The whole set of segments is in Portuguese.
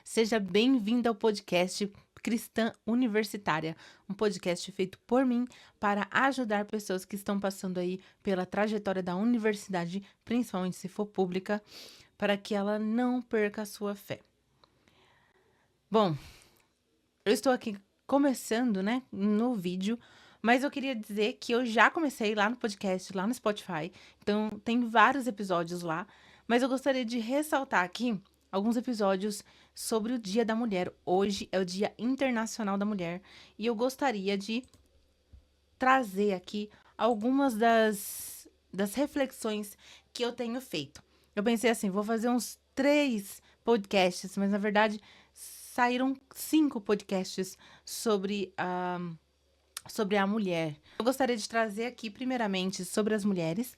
Seja bem-vinda ao podcast Cristã Universitária, um podcast feito por mim para ajudar pessoas que estão passando aí pela trajetória da universidade, principalmente se for pública, para que ela não perca a sua fé. Bom, eu estou aqui começando, né, no vídeo, mas eu queria dizer que eu já comecei lá no podcast, lá no Spotify, então tem vários episódios lá, mas eu gostaria de ressaltar aqui alguns episódios sobre o Dia da Mulher. Hoje é o Dia Internacional da Mulher e eu gostaria de trazer aqui algumas das reflexões que eu tenho feito. Eu pensei assim, vou fazer uns 3 podcasts, mas na verdade saíram 5 podcasts sobre a mulher. Eu gostaria de trazer aqui, primeiramente, sobre as mulheres.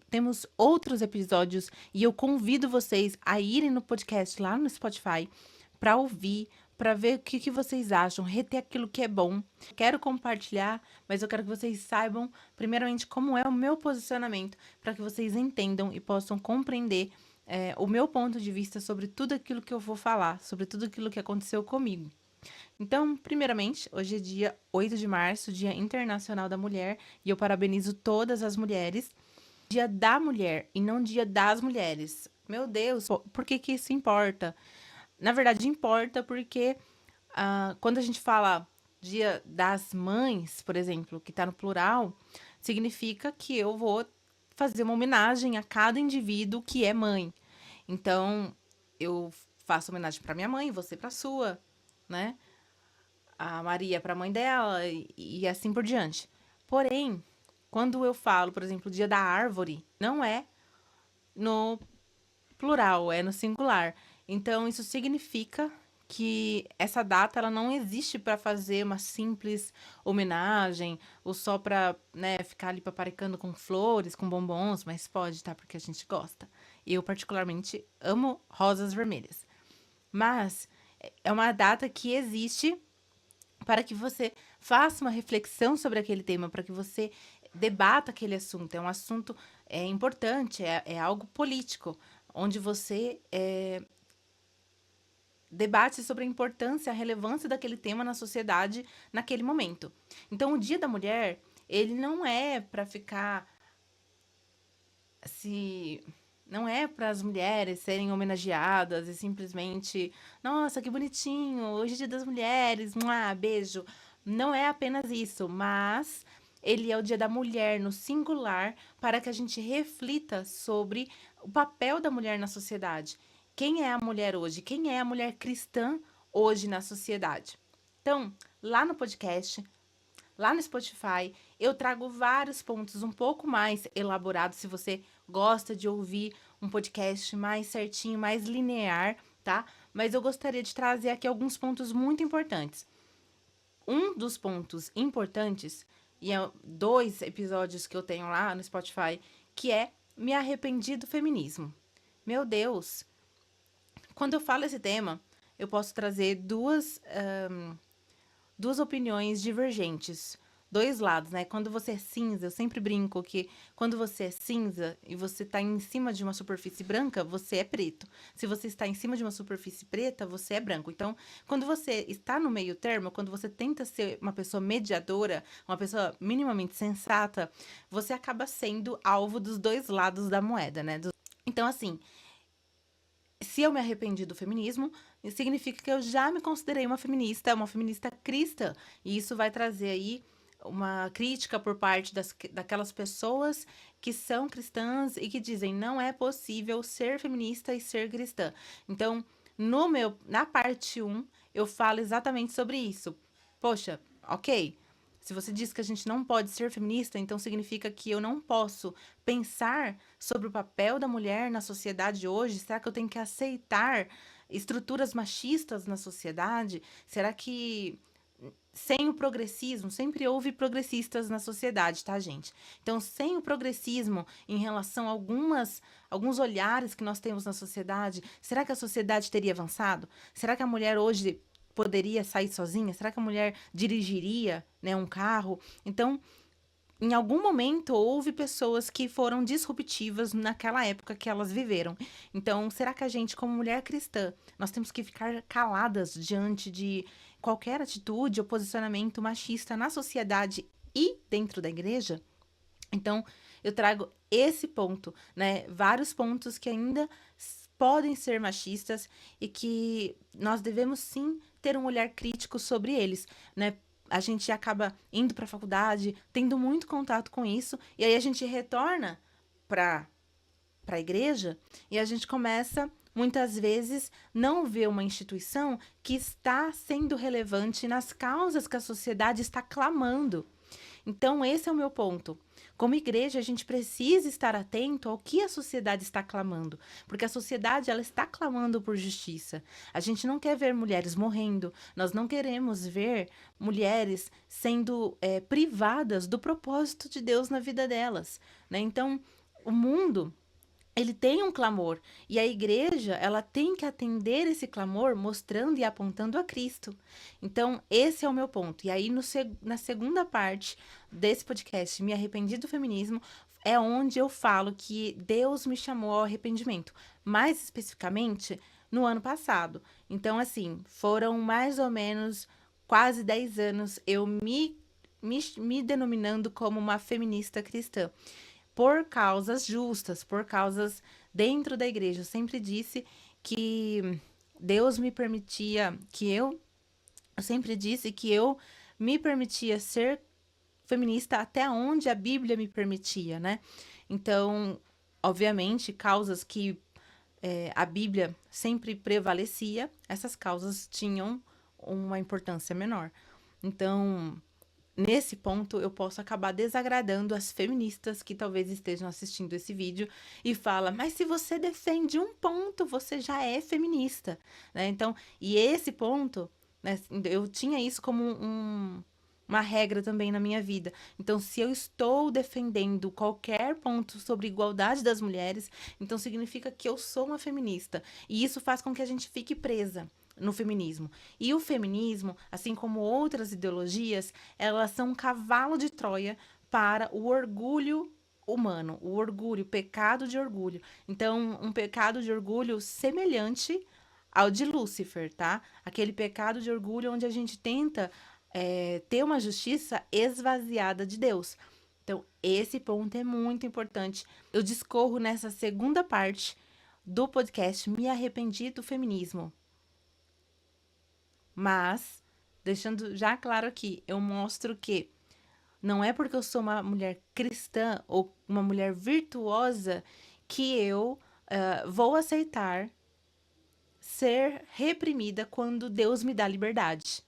Temos outros episódios e eu convido vocês a irem no podcast lá no Spotify para ouvir, para ver o que vocês acham, reter aquilo que é bom. Quero compartilhar, mas eu quero que vocês saibam, primeiramente, como é o meu posicionamento, para que vocês entendam e possam compreender o meu ponto de vista sobre tudo aquilo que eu vou falar, sobre tudo aquilo que aconteceu comigo. Então, primeiramente, hoje é dia 8 de março, Dia Internacional da Mulher, e eu parabenizo todas as mulheres. Dia da Mulher e não Dia das Mulheres. Meu Deus, por que que isso importa? Na verdade, importa porque quando a gente fala Dia das Mães, por exemplo, que está no plural, significa que eu vou fazer uma homenagem a cada indivíduo que é mãe. Então, eu faço homenagem para minha mãe, você para sua, né? A Maria para a mãe dela e assim por diante. Porém, quando eu falo, por exemplo, o dia da árvore, não é no plural, é no singular. Então, isso significa que essa data ela não existe para fazer uma simples homenagem ou só para, né, ficar ali paparicando com flores, com bombons, mas pode, tá? Porque a gente gosta. Eu, particularmente, amo rosas vermelhas. Mas é uma data que existe para que você faça uma reflexão sobre aquele tema, para que você debata aquele assunto. É um assunto importante, é algo político, onde você debate sobre a importância, a relevância daquele tema na sociedade naquele momento. Então, o Dia da Mulher, ele não é para ficar se não é para as mulheres serem homenageadas e simplesmente, nossa, que bonitinho, hoje é Dia das Mulheres, beijo. Não é apenas isso, mas ele é o Dia da Mulher no singular para que a gente reflita sobre o papel da mulher na sociedade. Quem é a mulher hoje? Quem é a mulher cristã hoje na sociedade? Então, lá no podcast, lá no Spotify, eu trago vários pontos um pouco mais elaborados, se você gosta de ouvir um podcast mais certinho, mais linear, tá? Mas eu gostaria de trazer aqui alguns pontos muito importantes. Um dos pontos importantes, e é 2 episódios que eu tenho lá no Spotify, que é Me Arrependi do Feminismo. Meu Deus, quando eu falo esse tema, eu posso trazer duas opiniões divergentes, 2 lados, né? Quando você é cinza, eu sempre brinco que quando você é cinza e você está em cima de uma superfície branca, você é preto. Se você está em cima de uma superfície preta, você é branco. Então, quando você está no meio termo, quando você tenta ser uma pessoa mediadora, uma pessoa minimamente sensata, você acaba sendo alvo dos 2 lados da moeda, né? Então, assim, se eu me arrependi do feminismo, significa que eu já me considerei uma feminista cristã. E isso vai trazer aí uma crítica por parte daquelas pessoas que são cristãs e que dizem não é possível ser feminista e ser cristã. Então, na parte 1, eu falo exatamente sobre isso. Poxa, ok. Se você diz que a gente não pode ser feminista, então significa que eu não posso pensar sobre o papel da mulher na sociedade hoje? Será que eu tenho que aceitar estruturas machistas na sociedade? Será que sem o progressismo, sempre houve progressistas na sociedade, tá, gente? Então, sem o progressismo em relação a alguns olhares que nós temos na sociedade, será que a sociedade teria avançado? Será que a mulher hoje poderia sair sozinha? Será que a mulher dirigiria, né, um carro? Então, em algum momento houve pessoas que foram disruptivas naquela época que elas viveram. Então, será que a gente, como mulher cristã, nós temos que ficar caladas diante de qualquer atitude ou posicionamento machista na sociedade e dentro da igreja? Então, eu trago esse ponto, né? Vários pontos que ainda podem ser machistas e que nós devemos sim ter um olhar crítico sobre eles, né? A gente acaba indo para a faculdade, tendo muito contato com isso, e aí a gente retorna para a igreja e a gente começa muitas vezes não ver uma instituição que está sendo relevante nas causas que a sociedade está clamando. Então, esse é o meu ponto. Como igreja, a gente precisa estar atento ao que a sociedade está clamando, porque a sociedade ela está clamando por justiça. A gente não quer ver mulheres morrendo, nós não queremos ver mulheres sendo privadas do propósito de Deus na vida delas, né? Então, o mundo ele tem um clamor e a igreja ela tem que atender esse clamor mostrando e apontando a Cristo. Então esse é o meu ponto. E aí na segunda parte desse podcast, Me Arrependi do Feminismo, é onde eu falo que Deus me chamou ao arrependimento, mais especificamente no ano passado. Então assim, foram mais ou menos quase 10 anos eu me denominando como uma feminista cristã por causas justas, por causas dentro da igreja. Eu sempre disse que Deus me permitia que eu sempre disse que eu me permitia ser feminista até onde a Bíblia me permitia, né? Então, obviamente, causas que a Bíblia sempre prevalecia, essas causas tinham uma importância menor. Então, nesse ponto, eu posso acabar desagradando as feministas que talvez estejam assistindo esse vídeo e fala, mas se você defende um ponto, você já é feminista, né? Então, e esse ponto, né, eu tinha isso como uma regra também na minha vida. Então, se eu estou defendendo qualquer ponto sobre igualdade das mulheres, então significa que eu sou uma feminista. E isso faz com que a gente fique presa no feminismo. E o feminismo, assim como outras ideologias, elas são um cavalo de Troia para o orgulho humano, o orgulho, o pecado de orgulho. Então, um pecado de orgulho semelhante ao de Lúcifer, tá? Aquele pecado de orgulho onde a gente tenta ter uma justiça esvaziada de Deus. Então, esse ponto é muito importante. Eu discorro nessa segunda parte do podcast Me Arrependi do Feminismo. Mas, deixando já claro aqui, eu mostro que não é porque eu sou uma mulher cristã ou uma mulher virtuosa que eu vou aceitar ser reprimida quando Deus me dá liberdade.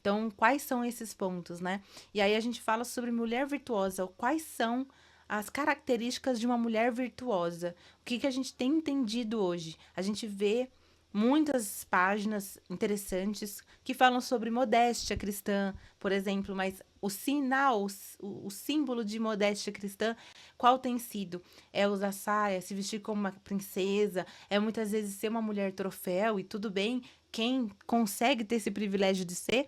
Então, quais são esses pontos, né? E aí a gente fala sobre mulher virtuosa. Quais são as características de uma mulher virtuosa? O que a gente tem entendido hoje? A gente vê muitas páginas interessantes que falam sobre modéstia cristã, por exemplo, mas o sinal, o símbolo de modéstia cristã, qual tem sido? É usar saia, se vestir como uma princesa, é muitas vezes ser uma mulher troféu, e tudo bem, quem consegue ter esse privilégio de ser,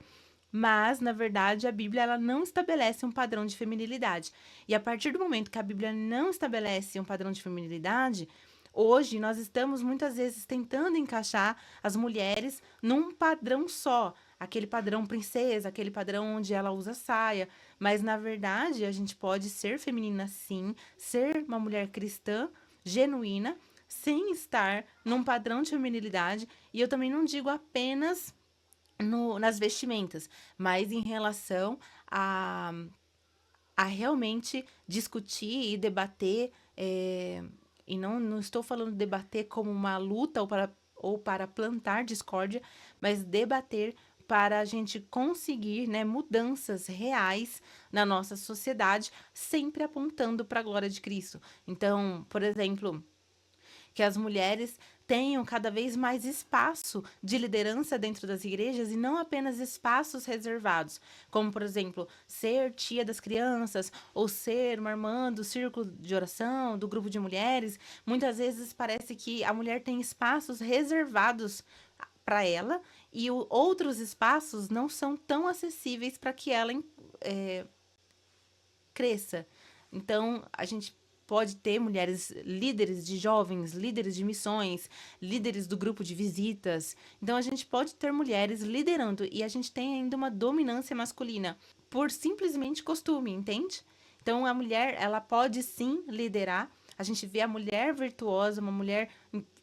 mas, na verdade, a Bíblia ela não estabelece um padrão de feminilidade. E a partir do momento que a Bíblia não estabelece um padrão de feminilidade, hoje nós estamos muitas vezes tentando encaixar as mulheres num padrão só, aquele padrão princesa, aquele padrão onde ela usa saia, mas na verdade a gente pode ser feminina sim, ser uma mulher cristã genuína, sem estar num padrão de feminilidade, e eu também não digo apenas nas vestimentas, mas em relação a, a realmente discutir e debater, e não estou falando debater como uma luta ou para plantar discórdia, mas debater para a gente conseguir, né, mudanças reais na nossa sociedade, sempre apontando para a glória de Cristo. Então, por exemplo, que as mulheres tenham cada vez mais espaço de liderança dentro das igrejas e não apenas espaços reservados, como, por exemplo, ser tia das crianças ou ser uma irmã do círculo de oração, do grupo de mulheres. Muitas vezes parece que a mulher tem espaços reservados para ela e outros espaços não são tão acessíveis para que ela cresça. Então, a gente pode ter mulheres líderes de jovens, líderes de missões, líderes do grupo de visitas. Então, a gente pode ter mulheres liderando e a gente tem ainda uma dominância masculina por simplesmente costume, entende? Então, a mulher, ela pode sim liderar. A gente vê a mulher virtuosa, uma mulher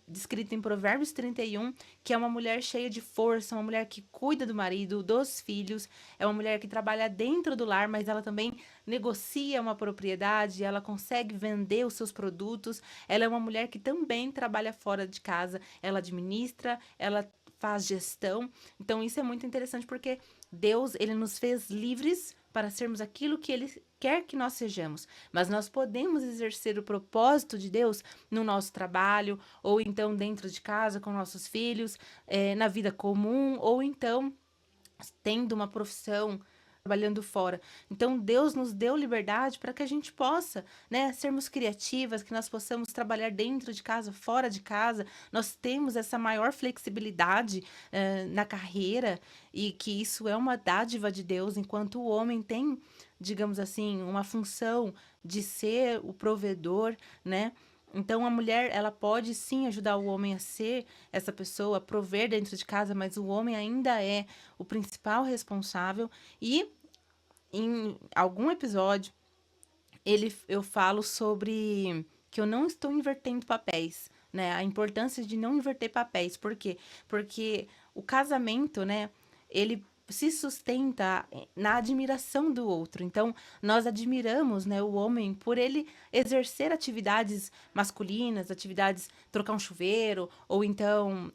descrita em Provérbios 31, que é uma mulher cheia de força, uma mulher que cuida do marido, dos filhos, é uma mulher que trabalha dentro do lar, mas ela também negocia uma propriedade, ela consegue vender os seus produtos, ela é uma mulher que também trabalha fora de casa, ela administra, ela faz gestão. Então isso é muito interessante porque Deus, ele nos fez livres para sermos aquilo que ele quer que nós sejamos, mas nós podemos exercer o propósito de Deus no nosso trabalho, ou então dentro de casa com nossos filhos, na vida comum, ou então tendo uma profissão, trabalhando fora. Então, Deus nos deu liberdade para que a gente possa, né, sermos criativas, que nós possamos trabalhar dentro de casa, fora de casa. Nós temos essa maior flexibilidade na carreira e que isso é uma dádiva de Deus, enquanto o homem tem, digamos assim, uma função de ser o provedor, né? Então, a mulher, ela pode sim ajudar o homem a ser essa pessoa, a prover dentro de casa, mas o homem ainda é o principal responsável. E em algum episódio, eu falo sobre que eu não estou invertendo papéis, né? A importância de não inverter papéis. Por quê? Porque o casamento, né? Ele se sustenta na admiração do outro. Então, nós admiramos, né, o homem por ele exercer atividades masculinas, atividades trocar um chuveiro, ou então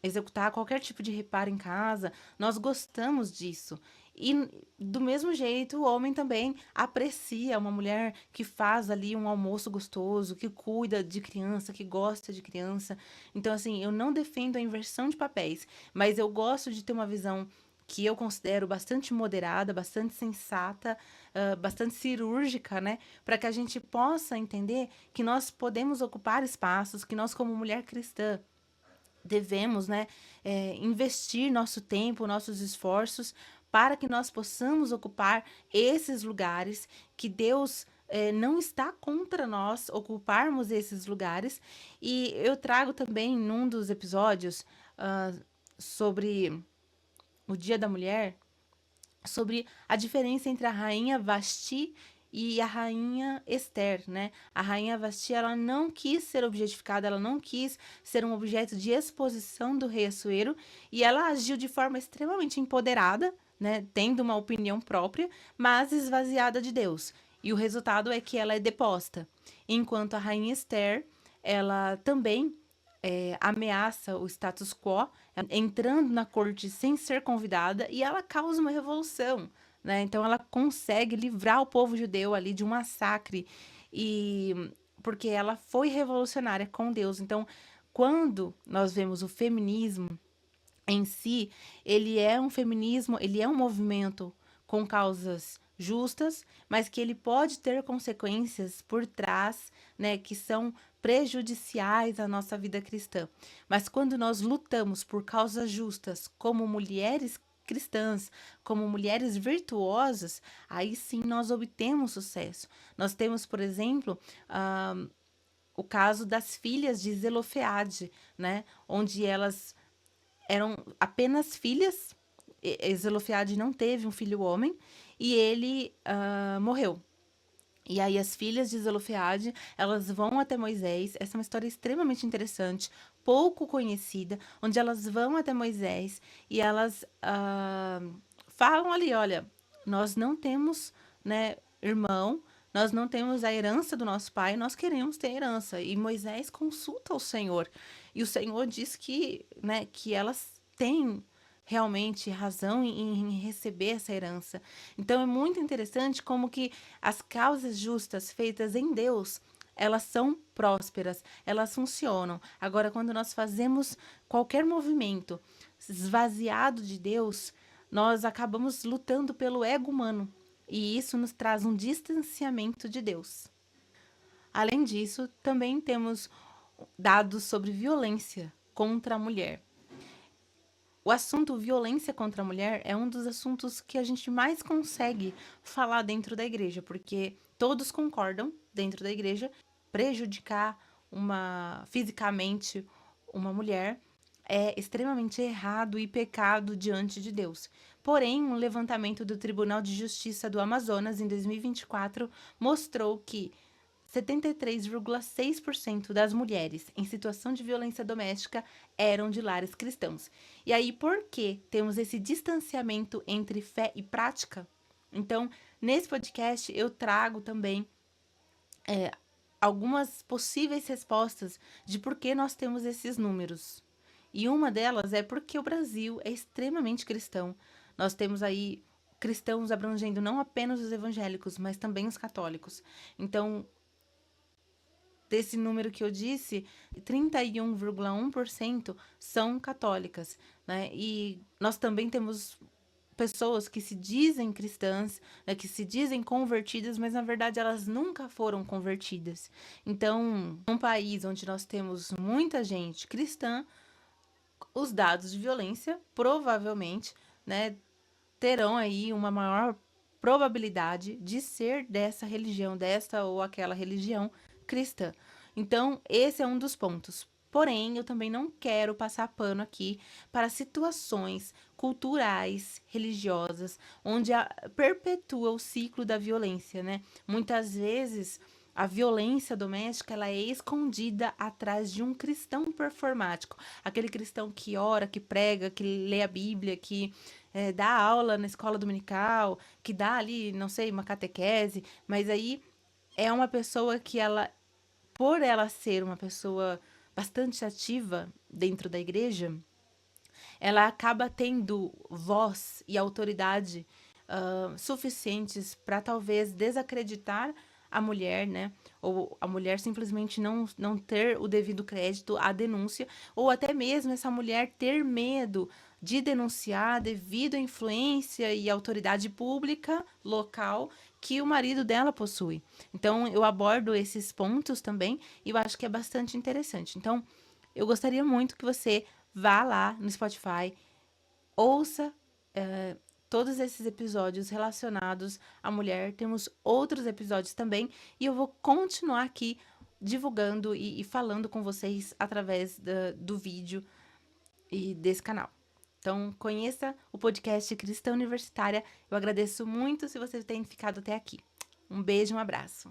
executar qualquer tipo de reparo em casa. Nós gostamos disso. E do mesmo jeito, o homem também aprecia uma mulher que faz ali um almoço gostoso, que cuida de criança, que gosta de criança. Então, assim, eu não defendo a inversão de papéis, mas eu gosto de ter uma visão que eu considero bastante moderada, bastante sensata, bastante cirúrgica, né? Para que a gente possa entender que nós podemos ocupar espaços, que nós, como mulher cristã, devemos, né, investir nosso tempo, nossos esforços para que nós possamos ocupar esses lugares que Deus não está contra nós ocuparmos esses lugares. E eu trago também num dos episódios ah, sobre o Dia da Mulher, sobre a diferença entre a rainha Vasti e a rainha Esther, né? A rainha Vasti, ela não quis ser objetificada, ela não quis ser um objeto de exposição do rei Assuero, e ela agiu de forma extremamente empoderada, né? Tendo uma opinião própria, mas esvaziada de Deus. E o resultado é que ela é deposta. Enquanto a rainha Esther, ela também ameaça o status quo, entrando na corte sem ser convidada, e ela causa uma revolução, né? Então ela consegue livrar o povo judeu ali de um massacre, e porque ela foi revolucionária com Deus. Então, quando nós vemos o feminismo em si, ele é um feminismo, ele é um movimento com causas justas, mas que ele pode ter consequências por trás, né, que são prejudiciais à nossa vida cristã. Mas quando nós lutamos por causas justas, como mulheres cristãs, como mulheres virtuosas, aí sim nós obtemos sucesso. Nós temos, por exemplo, o caso das filhas de Zelofeade, né, onde elas eram apenas filhas. Zelofeade não teve um filho homem e ele morreu. E aí as filhas de Zelofeade, elas vão até Moisés. Essa é uma história extremamente interessante, pouco conhecida, onde elas vão até Moisés e elas falam ali, olha, nós não temos, né, irmão, nós não temos a herança do nosso pai, nós queremos ter herança. E Moisés consulta o Senhor. E o Senhor diz que, né, que elas têm realmente razão em receber essa herança. Então é muito interessante como que as causas justas feitas em Deus, elas são prósperas, elas funcionam. Agora, quando nós fazemos qualquer movimento esvaziado de Deus, nós acabamos lutando pelo ego humano. E isso nos traz um distanciamento de Deus. Além disso, também temos dados sobre violência contra a mulher. o assunto violência contra a mulher é um dos assuntos que a gente mais consegue falar dentro da igreja, porque todos concordam dentro da igreja prejudicar uma fisicamente uma mulher é extremamente errado e pecado diante de Deus. Porém, um levantamento do Tribunal de Justiça do Amazonas em 2024 mostrou que 73,6% das mulheres em situação de violência doméstica eram de lares cristãos. E aí, por que temos esse distanciamento entre fé e prática? Então, nesse podcast, eu trago também algumas possíveis respostas de por que nós temos esses números. E uma delas é porque o Brasil é extremamente cristão. Nós temos aí cristãos abrangendo não apenas os evangélicos, mas também os católicos. Então, desse número que eu disse, 31,1% são católicas, né? E nós também temos pessoas que se dizem cristãs, né, que se dizem convertidas, mas na verdade elas nunca foram convertidas. Então, num país onde nós temos muita gente cristã, os dados de violência provavelmente, né, terão aí uma maior probabilidade de ser dessa religião, desta ou aquela religião cristã. Então, esse é um dos pontos. Porém, eu também não quero passar pano aqui para situações culturais, religiosas, onde perpetua o ciclo da violência, né? Muitas vezes a violência doméstica ela é escondida atrás de um cristão performático, aquele cristão que ora, que prega, que lê a Bíblia, que dá aula na escola dominical, que dá ali, não sei, uma catequese, mas aí é uma pessoa que ela, por ela ser uma pessoa bastante ativa dentro da igreja, ela acaba tendo voz e autoridade suficientes para talvez desacreditar a mulher, né? Ou a mulher simplesmente não ter o devido crédito à denúncia, ou até mesmo essa mulher ter medo de denunciar devido à influência e autoridade pública local que o marido dela possui. Então, eu abordo esses pontos também e eu acho que é bastante interessante. Então, eu gostaria muito que você vá lá no Spotify, ouça todos esses episódios relacionados à mulher. Temos outros episódios também e eu vou continuar aqui divulgando e falando com vocês através do vídeo e desse canal. Então, conheça o podcast Cristã Universitária. Eu agradeço muito se você tem ficado até aqui. Um beijo, um abraço.